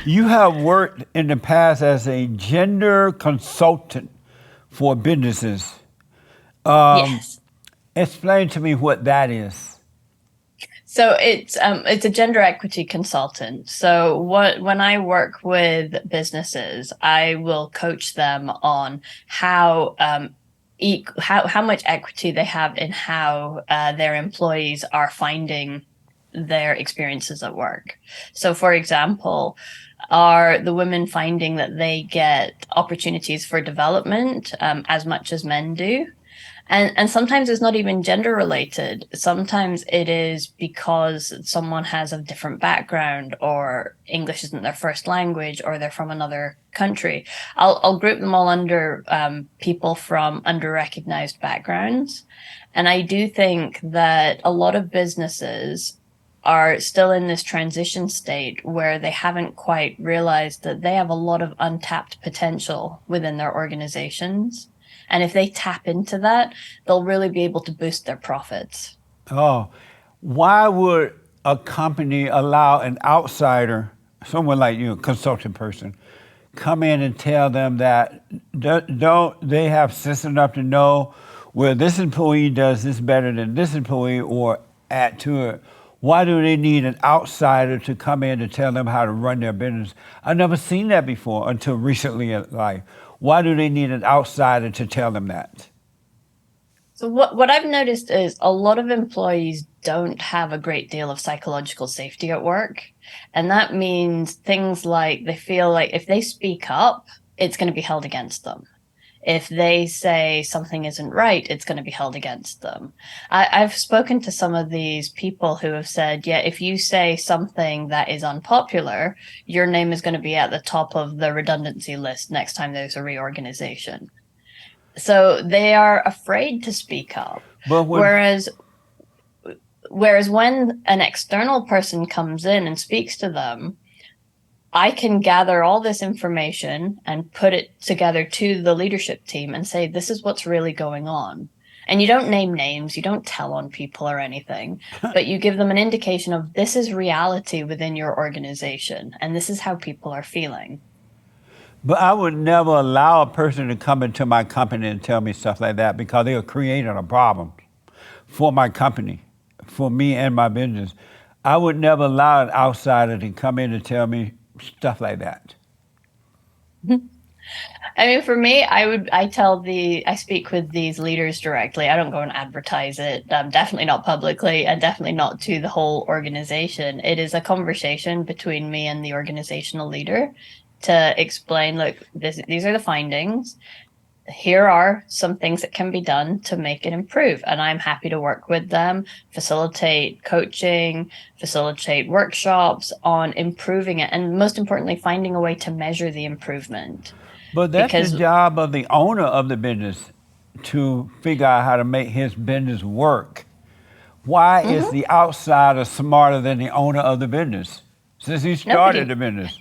You have worked in the past as a gender consultant for businesses. Um, Yes. Explain to me what that is. So it's a gender equity consultant. So when I work with businesses, I will coach them on how much equity they have in how their employees are finding their experiences at work. So, for example, are the women finding that they get opportunities for development as much as men do? And sometimes it's not even gender related. Sometimes it is because someone has a different background, or English isn't their first language, or they're from another country. I'll group them all under people from under-recognized backgrounds. And I do think that a lot of businesses are still in this transition state where they haven't quite realized that they have a lot of untapped potential within their organizations. And if they tap into that, they'll really be able to boost their profits. Oh, why would a company allow an outsider, someone like you, a consultant person, come in and tell them that don't they have sense enough to know, well, this employee does this better than this employee, or add to it? Why do they need an outsider to come in and tell them how to run their business? I've never seen that before until recently in life. Why do they need an outsider to tell them that? So what I've noticed is a lot of employees don't have a great deal of psychological safety at work. And that means things like they feel like if they speak up, it's going to be held against them. If they say something isn't right, it's going to be held against them. I've spoken to some of these people who have said, yeah, if you say something that is unpopular, your name is going to be at the top of the redundancy list next time there's a reorganization. So they are afraid to speak up. But when Whereas whereas when an external person comes in and speaks to them, I can gather all this information and put it together to the leadership team and say, this is what's really going on. And you don't name names, you don't tell on people or anything, but you give them an indication of this is reality within your organization and this is how people are feeling. But I would never allow a person to come into my company and tell me stuff like that because they are creating a problem for my company, for me and my business. I would never allow an outsider to come in and tell me stuff like that. I mean, for me, I speak with these leaders directly. I don't go and advertise it. Definitely not publicly, and definitely not to the whole organization. It is a conversation between me and the organizational leader to explain, look, these are the findings. Here are some things that can be done to make it improve. And I'm happy to work with them, facilitate coaching, facilitate workshops on improving it. And most importantly, finding a way to measure the improvement. But that's the Because job of the owner of the business to figure out how to make his business work. Why is mhm, the outsider smarter than the owner of the business since he started nobody the business?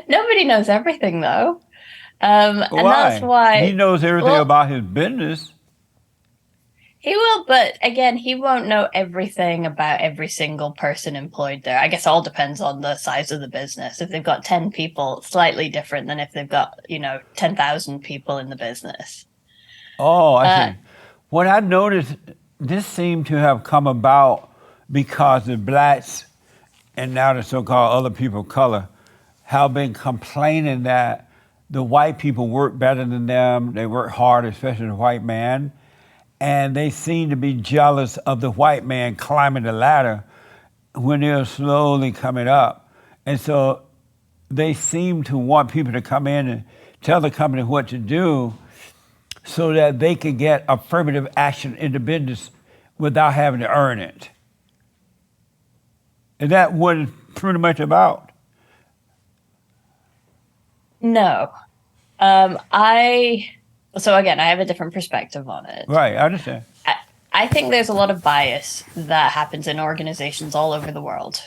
nobody knows everything though. And that's Why? He why, knows everything well, about his business. he will, but again, he won't know everything about every single person employed there. I guess it all depends on the size of the business. If they've got 10 people, slightly different than if they've got, 10,000 people in the business. Oh, I Uh, see. What I noticed, this seemed to have come about because the blacks and now the so-called other people of color have been complaining that the white people work better than them. They work hard, especially the white man. And they seem to be jealous of the white man climbing the ladder when they're slowly coming up. And so they seem to want people to come in and tell the company what to do so that they can get affirmative action in the business without having to earn it. And that what it's pretty much about. no. So again, I have a different perspective on it. Right, I understand. I, I think there's a lot of bias that happens in organizations all over the world.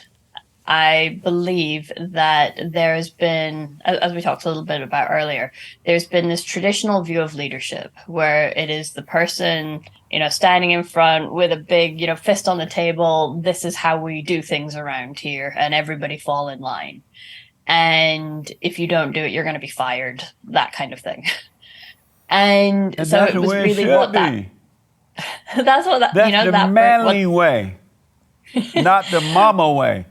I believe that there has been, as we talked a little bit about earlier, there's been this traditional view of leadership where it is the person, standing in front with a big, fist on the table. This is how we do things around here, and everybody fall in line. and if you don't do it, you're going to be fired, that kind of thing. And And so that's it the was way it really should what that, be. that's what that, That's the what, manly way, not the mama way.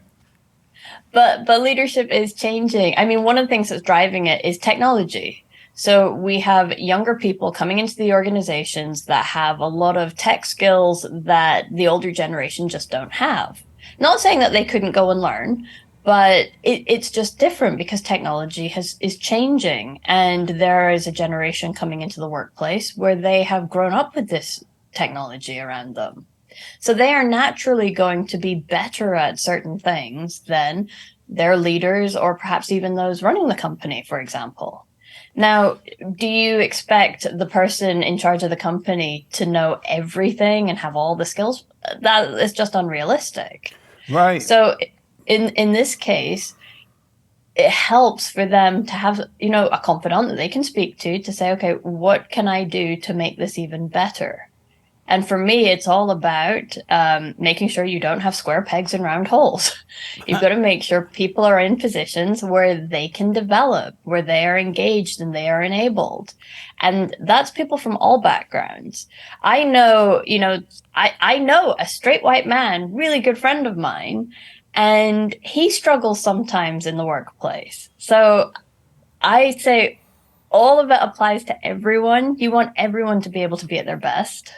but leadership is changing. I mean, one of the things that's driving it is technology. So we have younger people coming into the organizations that have a lot of tech skills that the older generation just don't have. Not saying that they couldn't go and learn, but it's just different because technology is changing, and there is a generation coming into the workplace where they have grown up with this technology around them. So they are naturally going to be better at certain things than their leaders or perhaps even those running the company, for example. Now, do you expect the person in charge of the company to know everything and have all the skills? That is just unrealistic. Right. So in this case, it helps for them to have, a confidant that they can speak to say, okay, what can I do to make this even better? And for me, it's all about making sure you don't have square pegs in round holes. You've got to make sure people are in positions where they can develop, where they are engaged and they are enabled. And that's people from all backgrounds. I know, I know a straight white man, really good friend of mine, and he struggles sometimes in the workplace. So I say all of it applies to everyone. You want everyone to be able to be at their best.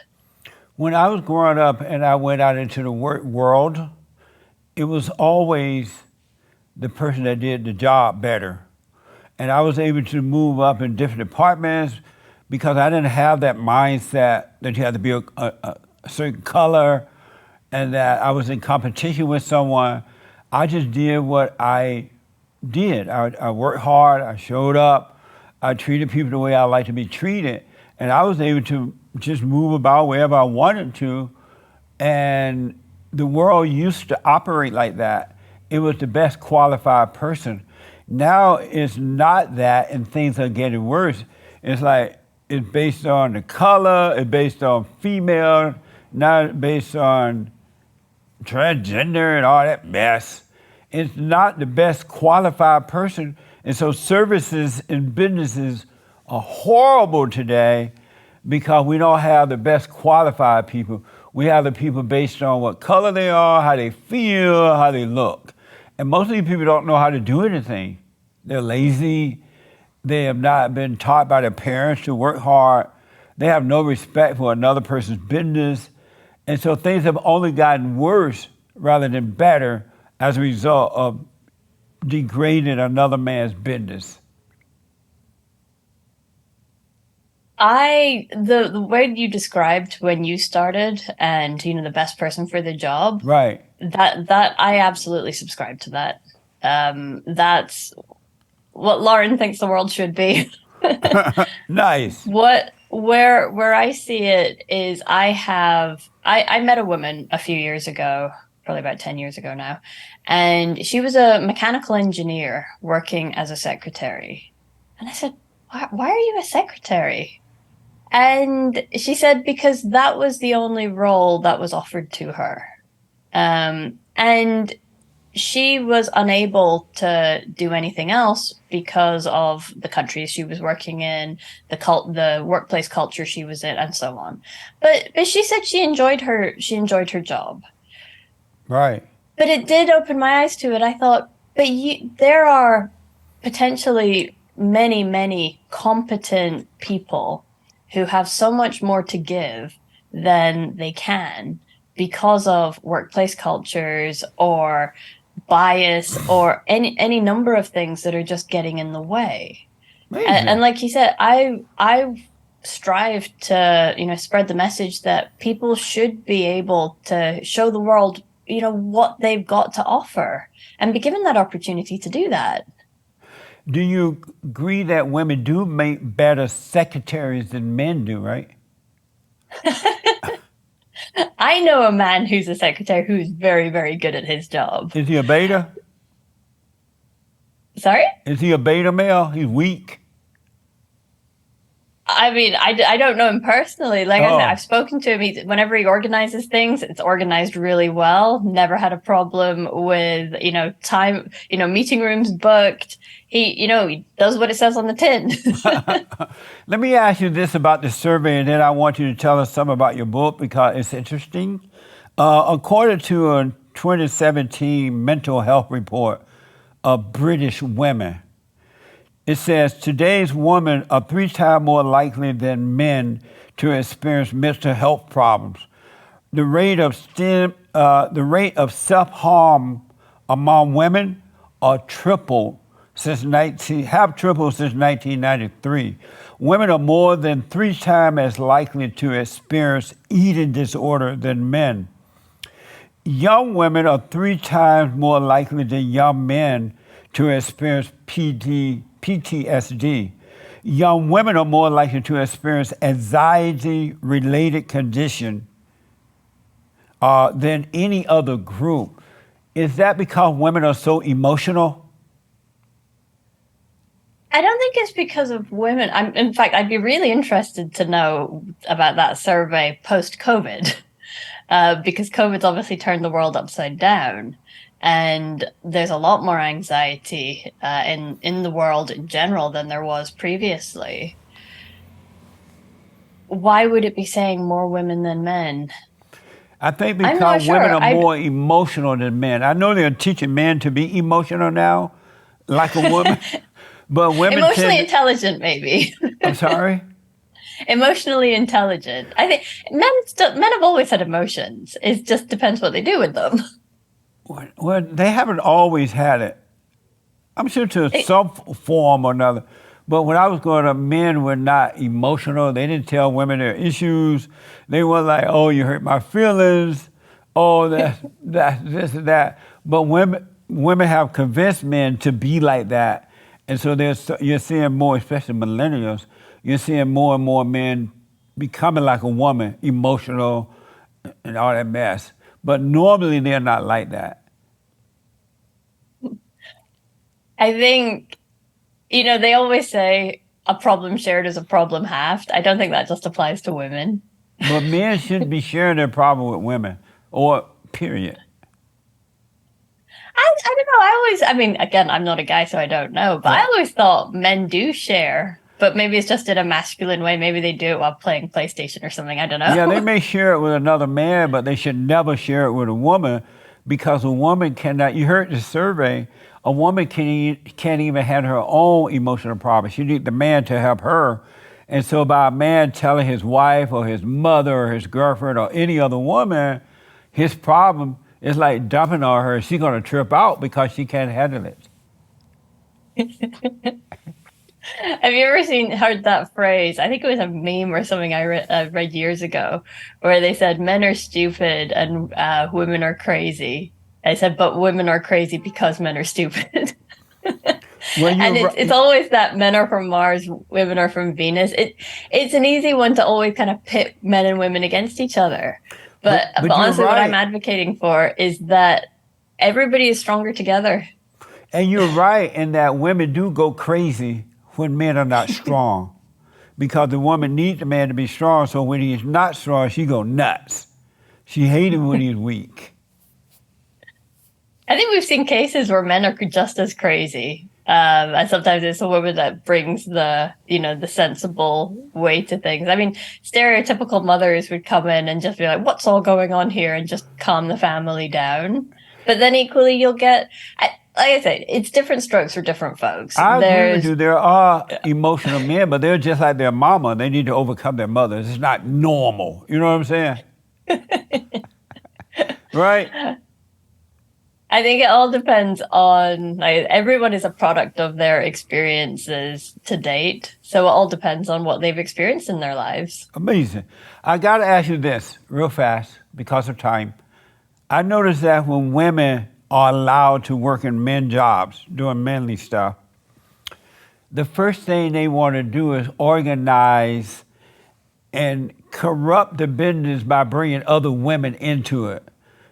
When I was growing up and I went out into the work world, it was always the person that did the job better. And I was able to move up in different departments because I didn't have that mindset that you had to be a certain color and that I was in competition with someone. I just did what I did. I worked hard, I showed up, I treated people the way I like to be treated, and I was able to just move about wherever I wanted to. And the world used to operate like that. It was the best qualified person. Now it's not that, and things are getting worse. It's like it's based on the color, it's based on female, not based on transgender and all that mess. It's not the best qualified person. And so services and businesses are horrible today because we don't have the best qualified people. We have the people based on what color they are, how they feel, how they look. And most of these people don't know how to do anything. They're lazy. They have not been taught by their parents to work hard. They have no respect for another person's business. And so things have only gotten worse rather than better as a result of degrading another man's business. The way you described when you started and the best person for the job, Right. that I absolutely subscribe to that. That's what Lauren thinks the world should be. Nice. Where I see it is I met a woman a few years ago, probably about 10 years ago now, and she was a mechanical engineer working as a secretary. And I said, why are you a secretary? And she said, because that was the only role that was offered to her. And she was unable to do anything else because of the country she was working in, the workplace culture she was in, and so on. But she said she enjoyed her job. Right. But it did open my eyes to it. I thought, there are potentially many, many competent people who have so much more to give than they can because of workplace cultures or bias or any number of things that are just getting in the way. And like you said, I strive to spread the message that people should be able to show the world what they've got to offer and be given that opportunity to do that. Do you agree that women do make better secretaries than men do, right? I know a man who's a secretary who's very, very good at his job. Is he a beta? Sorry? Is he a beta male? He's weak. I mean, I don't know him personally. Like I said, Oh, I've spoken to him. Whenever he organizes things, it's organized really well. Never had a problem with, time, meeting rooms booked. He does what it says on the tin. let me ask you this about the survey, and then I want you to tell us something about your book because it's interesting. According to a 2017 mental health report of British women, it says today's women are 3 times more likely than men to experience mental health problems. The rate of self-harm among women are tripled have tripled since 1993. Women are more than 3 times as likely to experience eating disorder than men. Young women are 3 times more likely than young men to experience PTSD. Young women are more likely to experience anxiety-related condition than any other group. Is that because women are so emotional? I don't think it's because of women. In fact, I'd be really interested to know about that survey post-COVID, because COVID's obviously turned the world upside down, and there's a lot more anxiety in the world in general than there was previously. Why would it be saying more women than men? I think I'm because not women sure. are more emotional than men. I know they're teaching men to be emotional now, like a woman, but women Emotionally tend. intelligent, maybe. I'm sorry. Emotionally intelligent. I think men have always had emotions. It just depends what they do with them. Well, they haven't always had it. I'm sure to It, some form or another. But when I was growing up, men were not emotional. They didn't tell women their issues. They were like, "Oh, you hurt my feelings. Oh, that's this and that." But women have convinced men to be like that, and so you're seeing more, especially millennials. You're seeing more and more men becoming like a woman, emotional, and all that mess. But normally they're not like that. I think, they always say a problem shared is a problem halved. I don't think that just applies to women. But men shouldn't be sharing their problem with women, or period. I don't know. I mean, again, I'm not a guy, so I don't know, but I Yeah, always thought men do share, but maybe it's just in a masculine way. Maybe they do it while playing PlayStation or something. I don't yeah, they know. may share it with another man, but they should never share it with a woman because a woman cannot. You heard the survey. A woman can't even have her own emotional problems. She needs the man to help her. And so, by a man telling his wife or his mother or his girlfriend or any other woman his problem, it's like dumping on her. She's gonna trip out because she can't handle it. Have you ever heard that phrase? I think it was a meme or something I read years ago, where they said men are stupid and women are crazy. I said, but women are crazy because men are stupid. Well, And it's always that men are from Mars, women are from Venus. It's an easy one to always kind of pit men and women against each other. But but you're honestly, what I'm right. advocating for is that everybody is stronger together. And you're right in that women do go crazy when men are not strong. Because the woman needs the man to be strong, so when he's not strong, she go nuts. She hates him when he's weak. I think we've seen cases where men are just as crazy. And sometimes it's a woman that brings the sensible way to things. I mean, stereotypical mothers would come in and just be like, "What's all going on here?" and just calm the family down. But then equally, you'll get, like I said, it's different strokes for different folks. I agree with There's you. There are emotional men, but they're just like their mama. They need to overcome their mothers. It's not normal. You know what I'm saying? Right? I think it all depends on, like, everyone is a product of their experiences to date. So it all depends on what they've experienced in their lives. Amazing. I got to ask you this real fast because of time. I noticed that when women are allowed to work in men jobs, doing manly stuff, the first thing they want to do is organize and corrupt the business by bringing other women into it.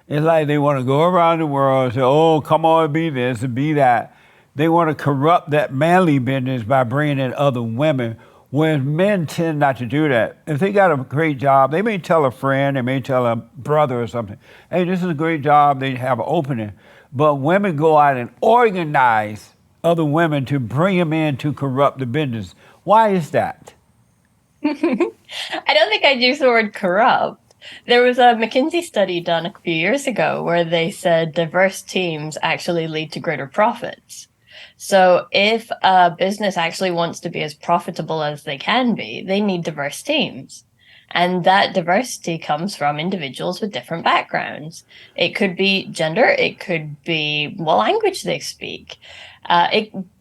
It's like they want to go around the world and say, "Oh, come on, be this and be that." They want to corrupt that manly business by bringing in other women. Whereas men tend not to do that. If they got a great job, they may tell a friend, they may tell a brother or something, hey, this is a great job, they have an opening. But women go out and organize other women to bring them in to corrupt the business. Why is that? I don't think I'd use the word corrupt. There was a McKinsey study done a few years ago where they said diverse teams actually lead to greater profits. So if a business actually wants to be as profitable as they can be, they need diverse teams. And that diversity comes from individuals with different backgrounds. It could be gender, it could be what language they speak.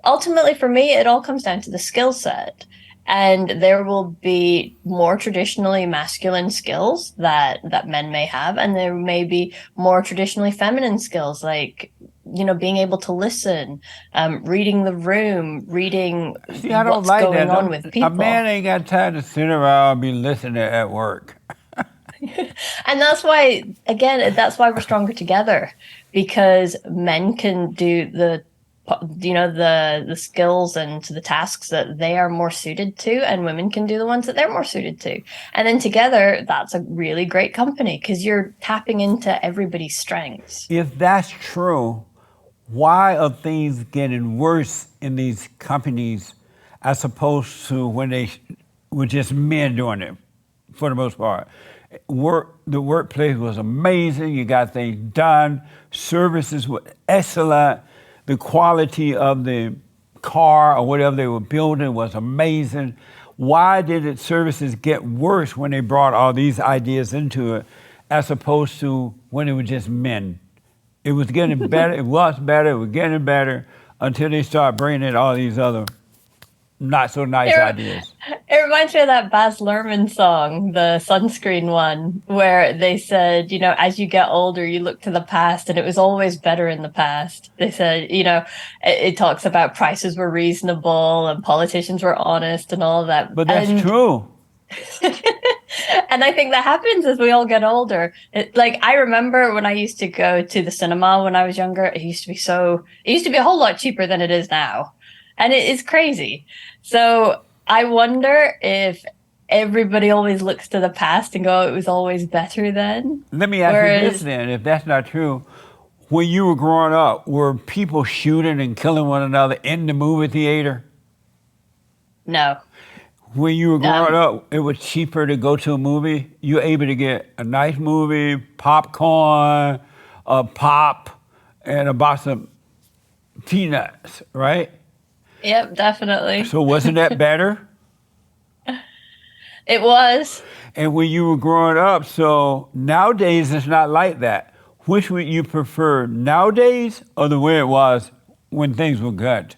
Ultimately, for me, it all comes down to the skill set. And there will be more traditionally masculine skills that men may have, and there may be more traditionally feminine skills, like being able to listen, reading the room, reading See, I don't what's like going that. on with A people. man ain't got time to sit around and be listening at work. And that's why, again, that's why we're stronger together, because men can do the skills and the tasks that they are more suited to, and women can do the ones that they're more suited to. And then together, that's a really great company because you're tapping into everybody's strengths. If that's true, why are things getting worse in these companies as opposed to when they were just men doing it for the most part? The workplace was amazing. You got things done. Services were excellent. The quality of the car or whatever they were building was amazing. Why did services get worse when they brought all these ideas into it as opposed to when it was just men? It was getting better. It was better. It was getting better until they start bringing in all these other not so nice ideas. It reminds me of that Baz Luhrmann song, the sunscreen one, where they said, as you get older, you look to the past, and it was always better in the past. They said, it talks about prices were reasonable and politicians were honest and all that. But that's true. And I think that happens as we all get older. I remember when I used to go to the cinema when I was younger, it used to be a whole lot cheaper than it is now. And it is crazy. So I wonder if everybody always looks to the past and go, it was always better then. Let me ask you this then, if that's not true. When you were growing up, were people shooting and killing one another in the movie theater? No. When you were growing up, it was cheaper to go to a movie? You were able to get a nice movie, popcorn, a pop, and a box of peanuts, right? Yep, definitely. So wasn't that better? It was. And when you were growing up, so nowadays it's not like that. Which would you prefer, nowadays or the way it was when things were good?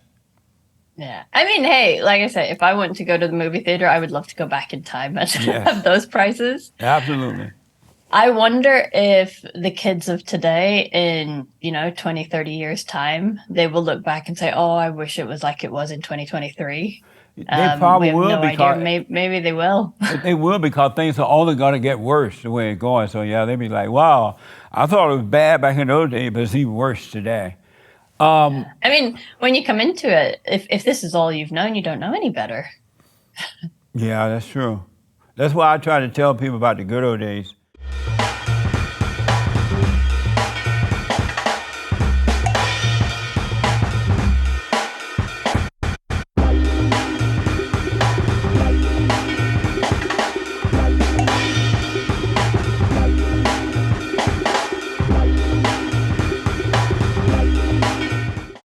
Yeah. I mean, hey, like I said, if I went to go to the movie theater, I would love to go back in time and have those prices. Absolutely. I wonder if the kids of today in, 20, 30 years time, they will look back and say, oh, I wish it was like it was in 2023. They probably we have will no because idea. Maybe they will. they will because things are only going to get worse the way it's going. So yeah, they'd be like, wow, I thought it was bad back in those days, but it's even worse today. I mean, when you come into it, if this is all you've known, you don't know any better. Yeah, that's true. That's why I try to tell people about the good old days.